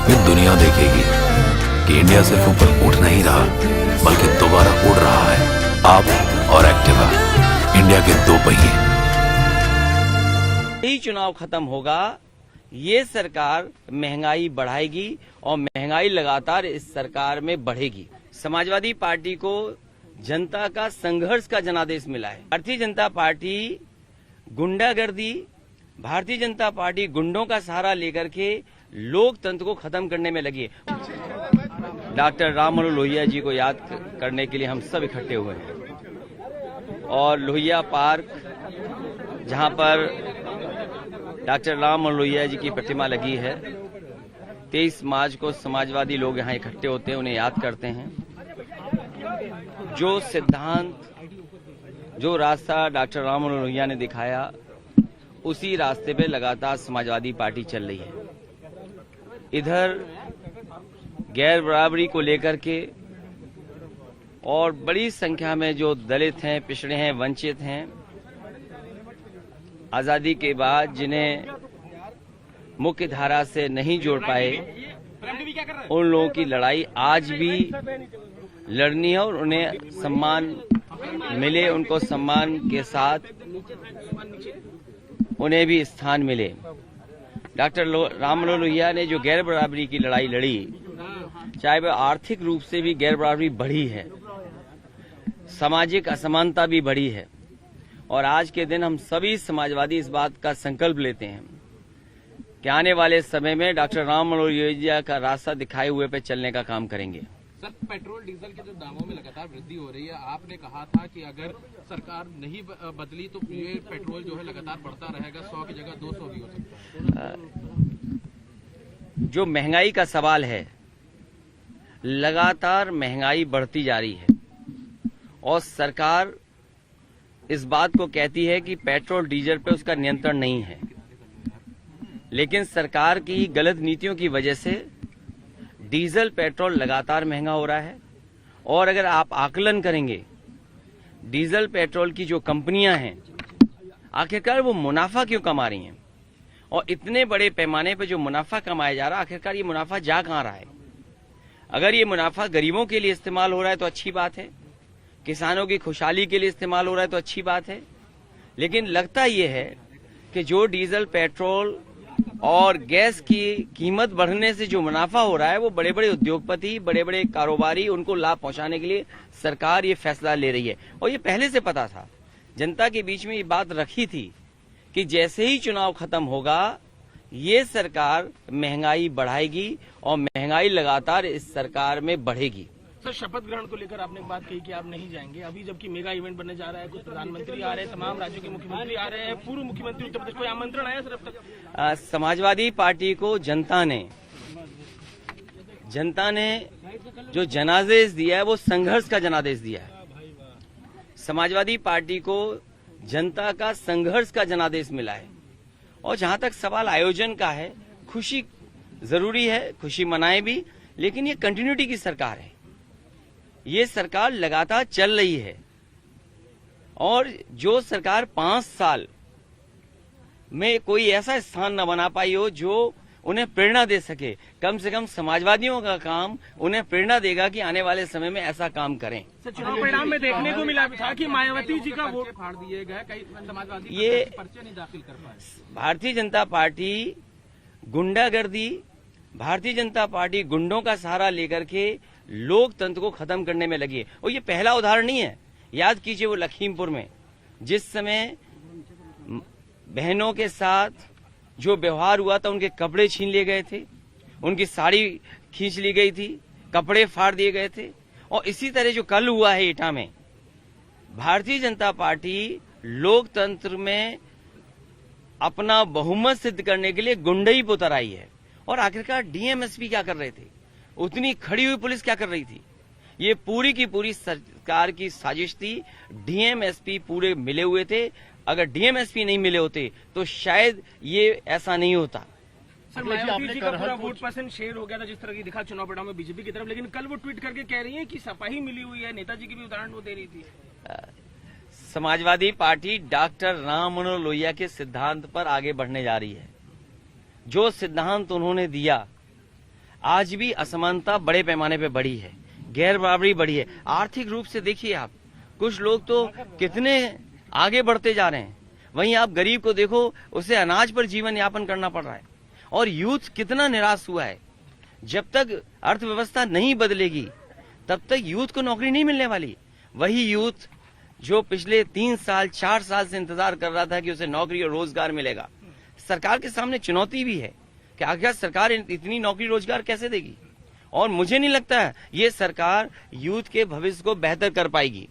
फिर दुनिया देखेगी कि इंडिया सिर्फ ऊपर उठ नहीं रहा बल्कि दोबारा उड़ रहा है। आप और एक्टिवा, इंडिया के दो पहिए। यही चुनाव खत्म होगा, ये सरकार महंगाई बढ़ाएगी और महंगाई लगातार इस सरकार में बढ़ेगी। समाजवादी पार्टी को जनता का संघर्ष का जनादेश मिला है। भारतीय जनता पार्टी गुंडागर्दी, भारतीय जनता पार्टी गुंडों का सहारा लेकर के लोकतंत्र को खत्म करने में लगी है। डॉक्टर राम मनोहर लोहिया जी को याद करने के लिए हम सब इकट्ठे हुए हैं और लोहिया पार्क, जहां पर डॉक्टर राम मनोहर लोहिया जी की प्रतिमा लगी है, 23 मार्च को समाजवादी लोग यहां इकट्ठे होते हैं, उन्हें याद करते हैं। जो सिद्धांत, जो रास्ता डॉक्टर राम मनोहर लोहिया ने दिखाया, उसी रास्ते पे लगातार समाजवादी पार्टी चल रही है। इधर गैर बराबरी को लेकर के और बड़ी संख्या में जो दलित हैं, पिछड़े हैं, वंचित हैं, आजादी के बाद जिन्हें मुख्य धारा से नहीं जोड़ पाए, उन लोगों की लड़ाई आज भी लड़नी है और उन्हें सम्मान मिले, उनको सम्मान के साथ उन्हें भी स्थान मिले। डॉक्टर राम मनोहर लोहिया ने जो गैर बराबरी की लड़ाई लड़ी, चाहे वह आर्थिक रूप से भी गैर बराबरी बढ़ी है, सामाजिक असमानता भी बढ़ी है, और आज के दिन हम सभी समाजवादी इस बात का संकल्प लेते हैं कि आने वाले समय में डॉक्टर राम मनोहर लोहिया का रास्ता दिखाए हुए पे चलने का काम करेंगे। सर, पेट्रोल डीजल के जो दामों में लगातार वृद्धि हो रही है, आपने कहा था कि अगर सरकार नहीं बदली तो ये पेट्रोल जो है लगातार बढ़ता रहेगा, 100 की जगह 200 भी हो सकता है। जो महंगाई का सवाल है, लगातार महंगाई बढ़ती जा रही है और सरकार इस बात को कहती है कि पेट्रोल डीजल पे उसका नियंत्रण नहीं है, लेकिन सरकार की गलत नीतियों की वजह से डीजल पेट्रोल लगातार महंगा हो रहा है। और अगर आप आकलन करेंगे, डीजल पेट्रोल की जो कंपनियां हैं, आखिरकार वो मुनाफा क्यों कमा रही हैं, और इतने बड़े पैमाने पर जो मुनाफा कमाया जा रहा है, आखिरकार ये मुनाफा जा कहां रहा है? अगर ये मुनाफा गरीबों के लिए इस्तेमाल हो रहा है तो अच्छी बात है, किसानों की खुशहाली के लिए इस्तेमाल हो रहा है तो अच्छी बात है, लेकिन लगता यह है कि जो डीजल पेट्रोल और गैस की कीमत बढ़ने से जो मुनाफा हो रहा है, वो बड़े बड़े उद्योगपति, बड़े बड़े कारोबारी, उनको लाभ पहुंचाने के लिए सरकार ये फैसला ले रही है। और ये पहले से पता था, जनता के बीच में ये बात रखी थी कि जैसे ही चुनाव खत्म होगा, ये सरकार महंगाई बढ़ाएगी और महंगाई लगातार इस सरकार में बढ़ेगी। सर, शपथ ग्रहण को लेकर आपने एक बात कही कि आप नहीं जाएंगे, अभी जबकि मेगा इवेंट बनने जा रहा है, कुछ प्रधानमंत्री आ रहे हैं, तमाम राज्यों के मुख्यमंत्री आ रहे हैं, पूर्व मुख्यमंत्री उत्तर प्रदेश, कोई आमंत्रण आया सर अब तक? समाजवादी पार्टी को जनता ने जो जनादेश दिया है, वो संघर्ष का जनादेश दिया है। समाजवादी पार्टी को जनता का संघर्ष का जनादेश मिला है। और जहां तक सवाल आयोजन का है, खुशी जरूरी है, खुशी मनाएं भी, लेकिन ये कंटिन्यूटी की सरकार है, ये सरकार लगातार चल रही है। और जो सरकार 5 साल में कोई ऐसा स्थान न बना पाई हो जो उन्हें प्रेरणा दे सके, कम से कम समाजवादियों का काम उन्हें प्रेरणा देगा कि आने वाले समय में ऐसा काम करें। सर, चुनाव परिणाम में देखने को मिला था कि मायावती जी का वोट फाड़ दिए गए, कई समाजवादी ये पर्चे नहीं दाखिल कर पाए। भारतीय जनता पार्टी गुंडागर्दी, भारतीय जनता पार्टी गुंडों का सहारा लेकर के लोकतंत्र को खत्म करने में लगी है। और ये पहला उदाहरण नहीं है। याद कीजिए वो लखीमपुर में जिस समय बहनों के साथ जो व्यवहार हुआ था, उनके कपड़े छीन लिए गए थे, उनकी साड़ी खींच ली गई थी, कपड़े फाड़ दिए गए थे। और इसी तरह जो कल हुआ है एटा में, भारतीय जनता पार्टी लोकतंत्र में अपना बहुमत सिद्ध करने के लिए गुंडई पर उतर आई है। और आखिरकार डीएमएसपी क्या कर रहे थे, उतनी खड़ी हुई पुलिस क्या कर रही थी? ये पूरी की पूरी सरकार की साजिश थी। डीएमएसपी पूरे मिले हुए थे। अगर डीएमएसपी नहीं मिले होते तो शायद ये ऐसा नहीं होता। सर, मायावती जी का पूरा वोट परसेंट शेयर हो गया था जिस तरह की दिखा चुनाव परिणाम में बीजेपी की तरफ, लेकिन कल वो ट्वीट करके कह रही है कि सपा ही मिली हुई है। नेताजी की भी उदाहरण वो दे रही थी। समाजवादी पार्टी डॉक्टर राम मनोहर लोहिया के सिद्धांत पर आगे बढ़ने जा रही है। जो सिद्धांत उन्होंने दिया, आज भी असमानता बड़े पैमाने पे बढ़ी है, गैर बराबरी बढ़ी है। आर्थिक रूप से देखिए आप, कुछ लोग तो कितने आगे बढ़ते जा रहे हैं, वहीं आप गरीब को देखो, उसे अनाज पर जीवन यापन करना पड़ रहा है। और यूथ कितना निराश हुआ है। जब तक अर्थव्यवस्था नहीं बदलेगी तब तक यूथ को नौकरी नहीं मिलने वाली। वही यूथ जो पिछले 3 साल 4 साल से इंतजार कर रहा था कि उसे नौकरी और रोजगार मिलेगा। सरकार के सामने चुनौती भी है कि आखिर सरकार इतनी नौकरी रोजगार कैसे देगी, और मुझे नहीं लगता है ये सरकार यूथ के भविष्य को बेहतर कर पाएगी।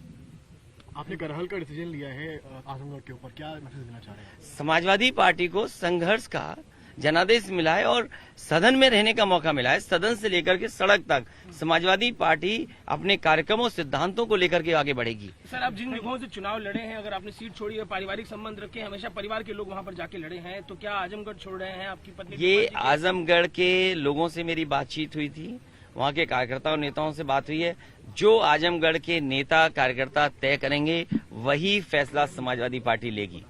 आपने करहल का डिसीजन लिया है आजमगढ़ के ऊपर, क्या मैसेज देना चाह रहे हैं? समाजवादी पार्टी को संघर्ष का जनादेश मिला है और सदन में रहने का मौका मिला है। सदन से लेकर के सड़क तक समाजवादी पार्टी अपने कार्यक्रमों सिद्धांतों को लेकर के आगे बढ़ेगी। सर, आप जिन जगहों से चुनाव लड़े हैं, अगर आपने सीट छोड़ी है, पारिवारिक संबंध रखे, हमेशा परिवार के लोग वहां पर जाके लड़े हैं, तो क्या आजमगढ़ छोड़ रहे हैं? आपकी पत्नी ये आजमगढ़ के लोगों से मेरी बातचीत हुई थी, वहाँ के कार्यकर्ता और नेताओं से बात हुई है। जो आजमगढ़ के नेता कार्यकर्ता तय करेंगे वही फैसला समाजवादी पार्टी लेगी।